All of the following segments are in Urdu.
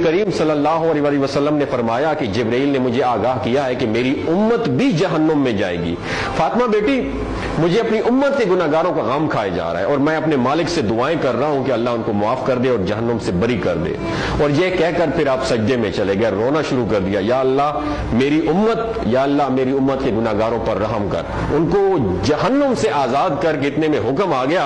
کریم صلی اللہ علیہ وسلم نے فرمایا کہ جبرائیل نے مجھے آگاہ کیا ہے کہ میری امت بھی جہنم میں جائے گی۔ فاطمہ بیٹی، مجھے اپنی امت کے گناہگاروں کا غم کھائے جا رہا ہے اور میں اپنے مالک سے دعائیں کر رہا ہوں کہ اللہ ان کو معاف کر دے اور جہنم سے بری کر دے۔ اور یہ کہہ کر پھر آپ سجدے میں چلے گئے، رونا شروع کر دیا، یا اللہ میری امت کے گناہگاروں پر رحم کر، ان کو جہنم سے آزاد کر کے۔ اتنے میں حکم آ گیا،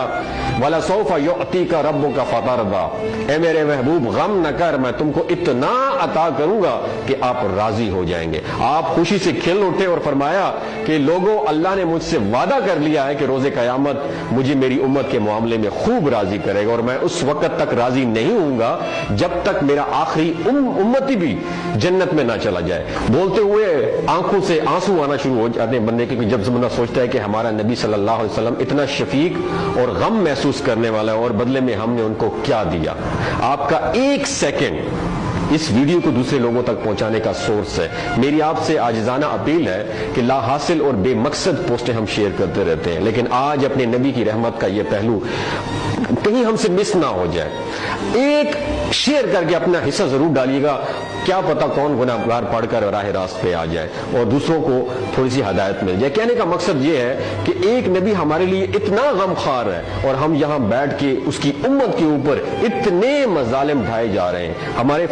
وَلَسَوْفَ يُعْطِيكَ رَبُّكَ فَتَرْضَىٰ، اے میرے محبوب غم نہ کر، میں تم کو اتنا عطا کروں گا کہ آپ راضی ہو جائیں گے۔ آپ خوشی سے کھل اٹھے اور فرمایا کہ لوگوں، اللہ نے مجھ سے وعدہ کر لیا ہے کہ روز قیامت مجھے میری امت کے معاملے میں خوب راضی کرے گا، اور میں اس وقت تک راضی نہیں ہوں گا جب تک میرا آخری امتی بھی جنت میں نہ چلا جائے۔ بولتے ہوئے آنکھوں سے آنسو آنا شروع ہو جاتے ہیں بندے کے، جب بندہ سوچتا ہے کہ ہمارا نبی صلی اللہ علیہ وسلم اتنا شفیق اور غم محسوس کرنے والا ہے، اور بدلے میں ہم نے ان کو کیا دیا۔ آپ کا ایک سیکنڈ اس ویڈیو کو دوسرے لوگوں تک پہنچانے کا سورس ہے۔ میری آپ سے عاجزانہ اپیل ہے کہ لا حاصل اور بے مقصد پوسٹیں ہم شیئر کرتے رہتے ہیں، لیکن آج اپنے نبی کی رحمت کا یہ پہلو کہیں ہم سے مس نہ ہو جائے۔ ایک شیئر کر کے اپنا حصہ ضرور ڈالیے گا، کیا پتا کون گناہگار پڑھ کر راہ راست پہ آ جائے اور دوسروں کو تھوڑی سی ہدایت مل جائے۔ کہنے کا مقصد یہ ہے کہ ایک نبی ہمارے لیے اتنا غم خوار ہے اور ہم یہاں بیٹھ کے اس کی امت کے اوپر اتنے مظالم ڈھائے جا رہے ہیں۔ ہمارے